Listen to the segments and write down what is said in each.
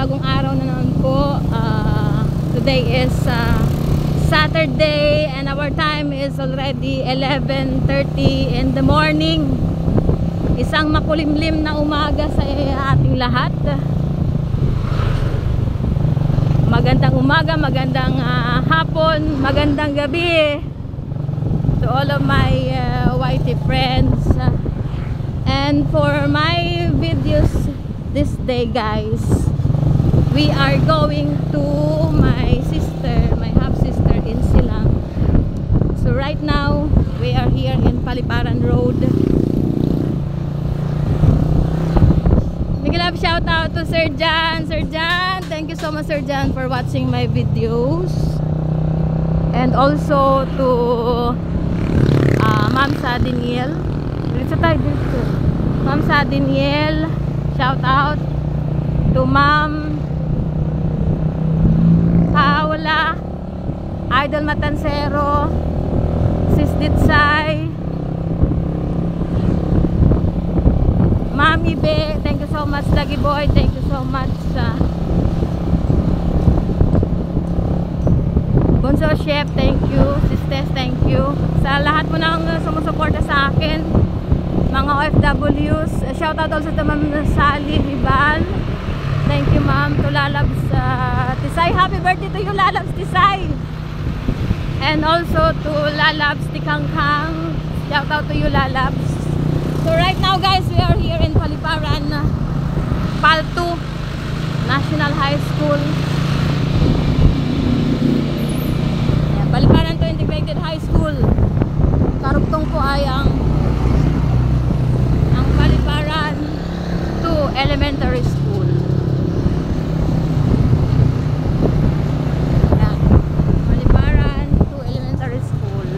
panibagong araw na naman po. Today is Saturday and our time is already 11:30 in the morning. Isang makulimlim na umaga sa ating lahat. Magandang umaga, magandang hapon, magandang gabi to all of my YT friends. And for my videos this day, guys, we are going to my half sister in Silang. So right now we are here in Paliparan Road. Big love shout out to Sir Jan. Sir Jan, thank you so much, Sir Jan, for watching my videos. And also to Ma'am Sadiniel. Dito tayo dito. Ma'am Sadiniel, shout out to Ma'am Paula, Idol Matansero, Sis Ditsay, Mami Be, thank you so much. Lagi Boy, thank you so much. Bonso Chef, thank you. Sisters, thank you. Sa lahat po nang sumusuporta sa akin, mga OFWs. Shout out also to Ma'am Sally Ribal. Thank you, Ma'am. To Lalabs Tisay. Happy birthday to you, Lalabs Tisay. And also to Lalabs Tikangkang. Shout out to you, Lalabs. So right now, guys, we are here in Paliparan PAL2 National High School. Paliparan to Integrated High School. Karugtong po ay ang Paliparan 2 Elementary School. Yan. Paliparan 2 Elementary School.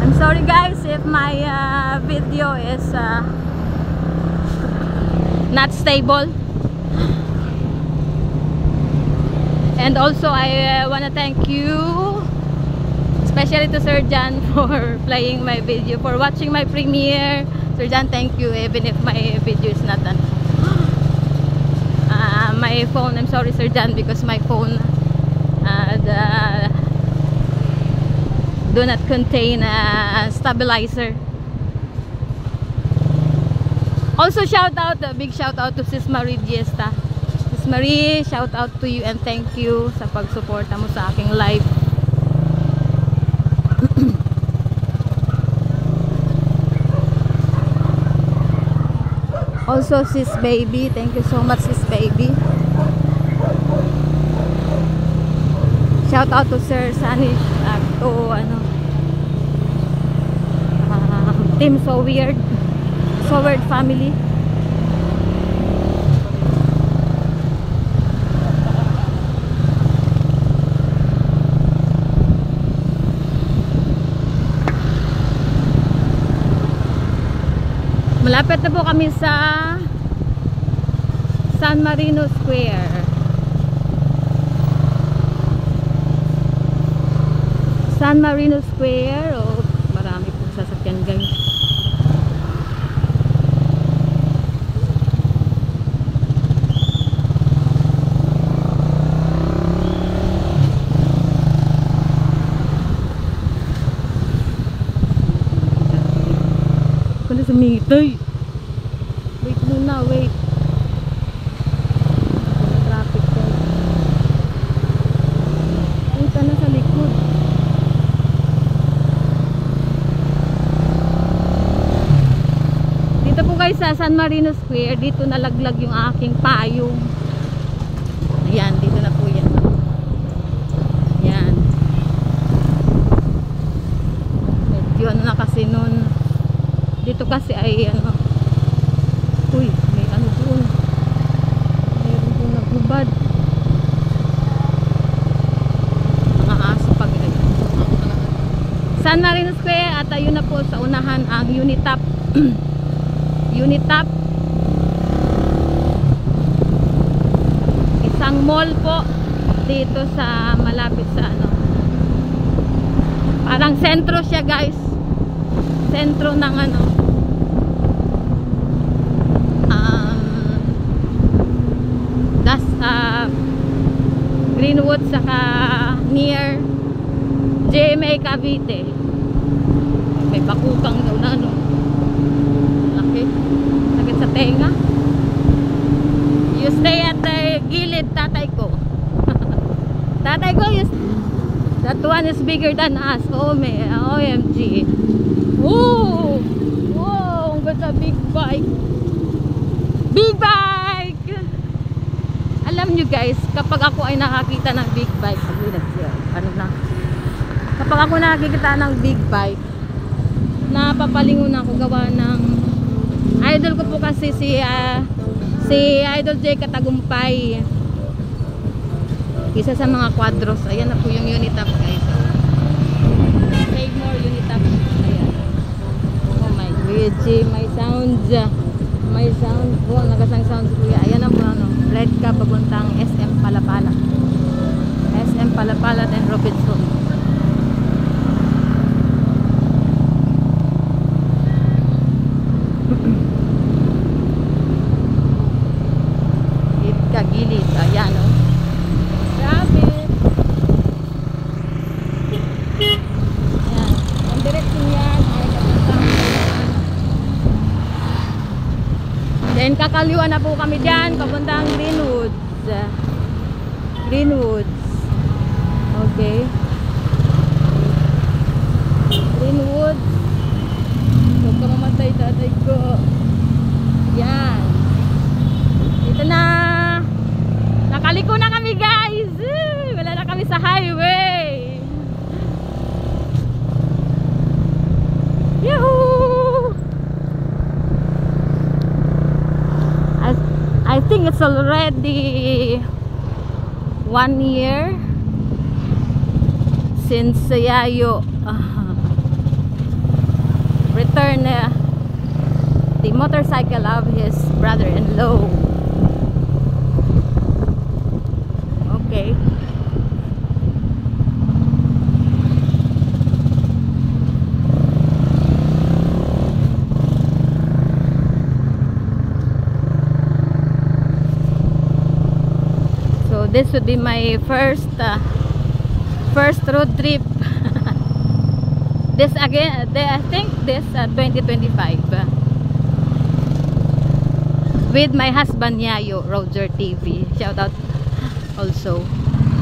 I'm sorry, guys, if my video is not stable. And also I want to thank you, especially to Sir Jan, for playing my video, for watching my premiere. Sir Jan, thank you, even if my video is not done. My phone, I'm sorry, Sir Jan, because my phone do not contain a stabilizer. Also shout out, a big shout out to Sis Marie Diesta. Sis Marie, shout out to you and thank you sa pagsuporta mo sa aking live. Also Sis Baby, thank you so much, Sis Baby. Shout out to Sir Sanish, to Team So Weird family. Malapit na po kami sa San Marino Square. San Marino Square. Oh, marami pong sasakyan, guys. Kung sumitay. Wait muna, wait. Traffic guys. Punta na sa likod. Dito po guys sa San Marino Square, dito nalaglag yung aking payong. Ayan, dito na po yan. Ayan. Medyo ano na kasi nun. Dito kasi ay uy, may ano doon. Mayroon doon naghubad. Mga aso pag San Marino Square at ayun na po sa unahan ang Unitap. Unitap. Isang mall po dito sa malapit sa parang sentro siya, guys. Sentro ng Greenwood saka near GMA Cavite. May bakukang daw na ano. Laki. Sakit sa tenga. You stay at the gilid, tatay ko. Tatay ko, that one is bigger than us. Oh, may OMG. Woo! Wow, ang ganda, big bike. Big bike! Alam nyo guys, kapag ako ay nakakita ng big bike, kapag ako nakakita ng big bike, napapalingon ako gawa ng idol ko po kasi si Idol J Katagumpay, isa sa mga quadros. Ayan na po yung Unitap guys. Save more Unitap. Ayan. Oh my GG, may sound. May sound po, nagasang sound kuya. Ayan na po ano, red ka papuntang SM Palapala. SM Palapala and Robinson. Gilid, ayan o. Grabe. Ayan. Ang direction yan ay kapatang. Then kakaliwa na po kami dyan, papuntang Greenwoods. Greenwoods. Okay. Greenwoods. Huwag ka mamatay, tatay ko. Yan. Ito na. Nakaliko na kami guys. Wala na kami sa highway. Yahoo! I think it's already 1 year since Yayo returned the motorcycle of his brother-in-law. Okay. So this would be my first road trip. This again, I think this 2025 with my husband Yayo, Roger TV. Shout out also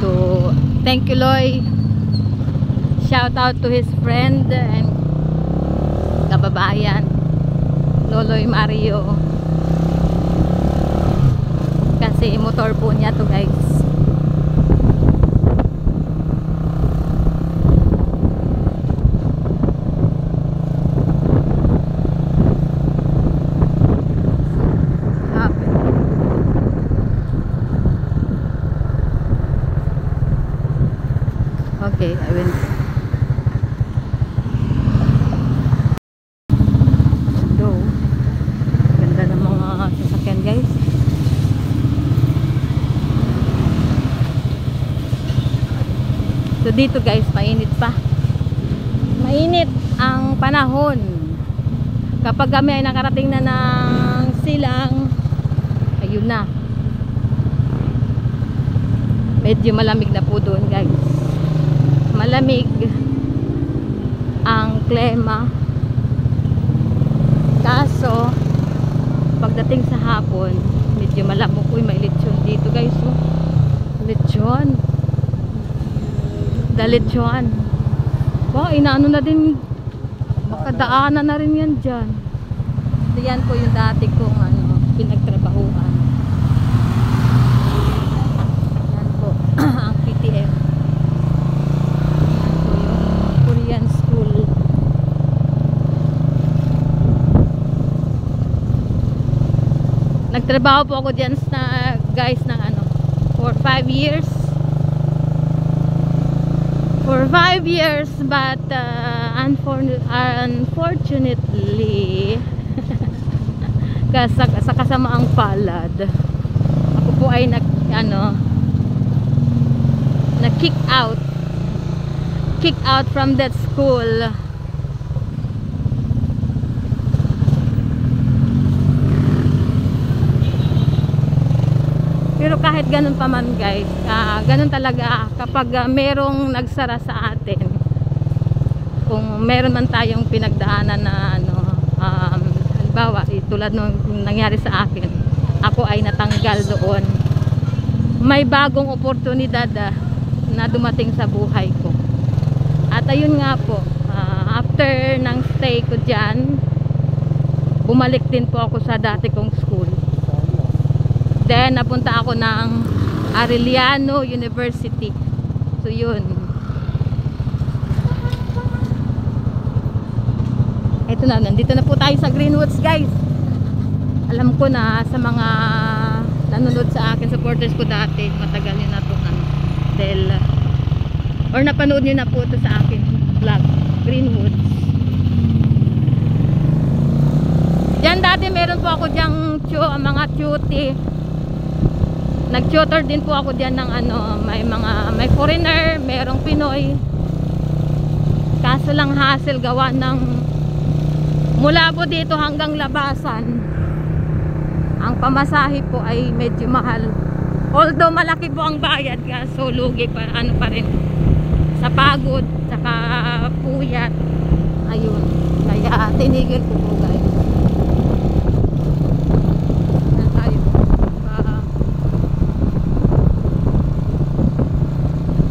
to thank you Loy. Shout out to his friend and kababayan Loloy Mario, kasi motor po niya to guys. Okay, I will go. Ganda ng mga sasakyan guys. So dito guys, mainit pa. Mainit ang panahon. Kapag kami ay nakarating na ng silang, ayun na. Medyo malamig na po doon guys. Malamig ang klima, kaso pagdating sa hapon medyo malamok. Uy, may lechon dito guys. Oh. Lechon, lechon. Wow, inaano na din, makadaanan na rin yan dyan. Yan po yung dati kong pinagtrabahuan. Yan po ang PTF. Nagtrabaho po ako diyan sa guys ng for 5 years. For 5 years, but unfortunately sa kasamaang palad, ako po ay kick out from that school. Pero kahit ganun pa man guys, ganun talaga kapag merong nagsara sa atin, kung meron man tayong pinagdaanan na ano, halimbawa tulad nung nangyari sa akin, ako ay natanggal doon, may bagong oportunidad na dumating sa buhay ko. At ayun nga po, after ng stay ko dyan, bumalik din po ako sa dati kong school. Then napunta ako ng Arellano University. So yun. Ito na, nandito na po tayo sa Greenwoods guys. Alam ko na sa mga nanonood sa akin, supporters ko dati, matagal nyo na po dahil or napanood nyo na po ito sa akin vlog, Greenwoods. Diyan dati meron po ako dyang mga cutie. Nag-tutor din po ako diyan ng ano, may foreigner, merong Pinoy. Kaso lang hassle gawa ng mula po dito hanggang Labasan. Ang pamasahe po ay medyo mahal. Although malaki po ang bayad, kaso lugi pa, ano pa rin, sa pagod, saka puyat. Ayun. Kaya tinigil ko po guys. Na tayo.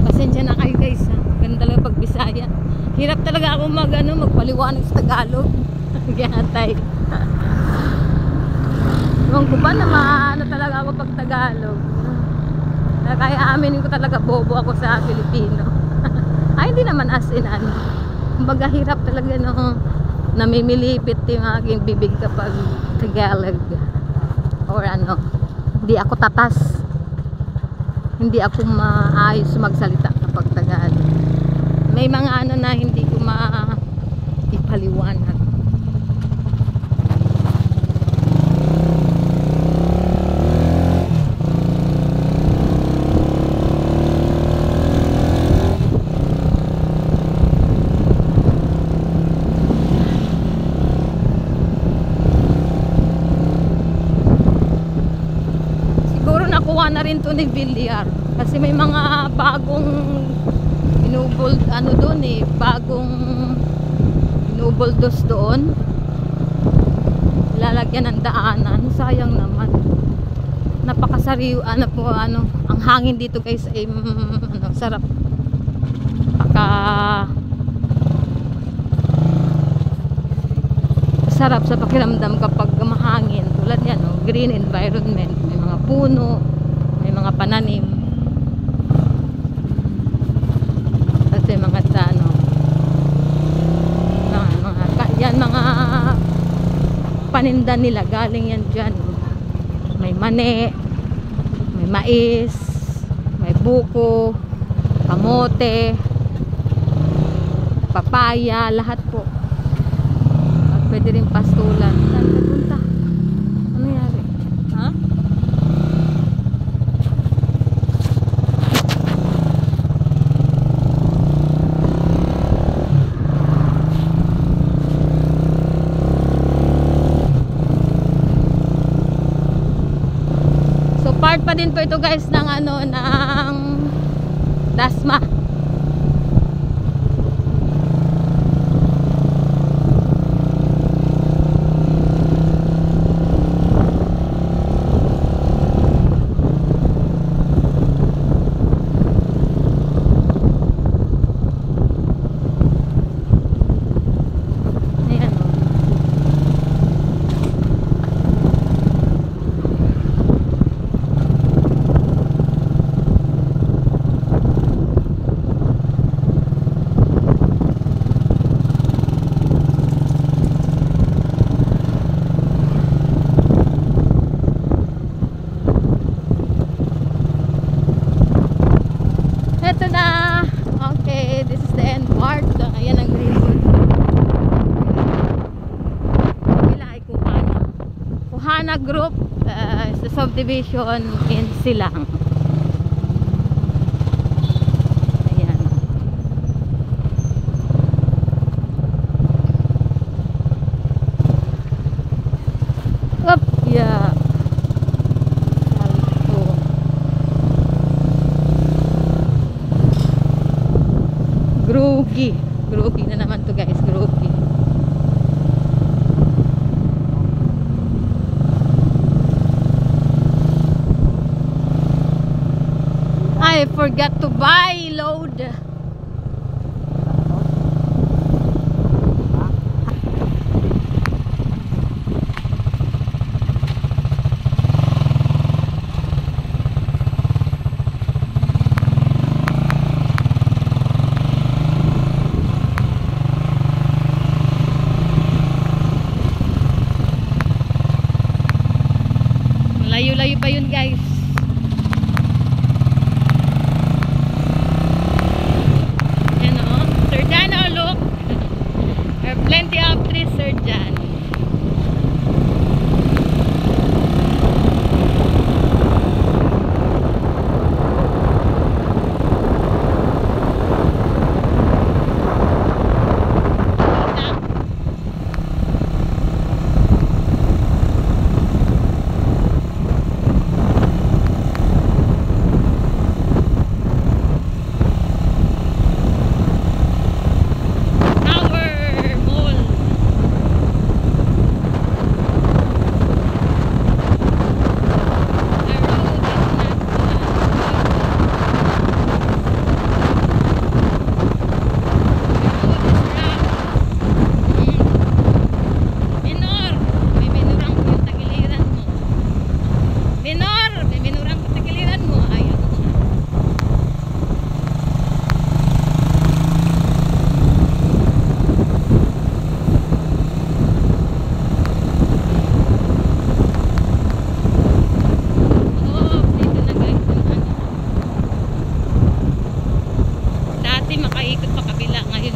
Pasensya na kayo guys. Ganda lang pag Bisaya. Hirap talaga ako magpaliwanag sa Tagalog. Gatay. Ewan ko ba na maano talaga ako pag Tagalog. Kaya aminin ko talaga bobo ako sa Filipino. Ay hindi naman as in ano. Kumbaga hirap talaga no, namimilipit yung aking bibig kapag Tagalog. Or ano, hindi ako tatas. Hindi ako maayos magsalita kapag Tagalog. May mga ano na hindi ko maipaliwanag. Na rin to ni Villar kasi may mga bagong inubold ano doon bagong inubuldos doon, lalagyan ng daanan. Sayang naman, napakasariw po ang hangin dito guys ay sarap, sarap sa pakiramdam kapag mahangin tulad yan, green environment, may mga puno, may mga pananim, kasi mga mga paninda nila galing yan dyan. May mani, may mais, may buko, kamote, papaya, lahat po. At pwede rin pastulan. Saan ka punta? Ano yari? Ha? Part pa din po ito guys ng ng Dasma. Group is the subdivision in Silang. Ayan. Up, yeah. Salto. Groggy. Groggy na naman to guys, groggy. I forgot to buy load. Malayo-layo pa yun guys. Yan o, Sir Jan, oh look. There are plenty of trees, Sir Jan. Makaikot pa kabila, ngayon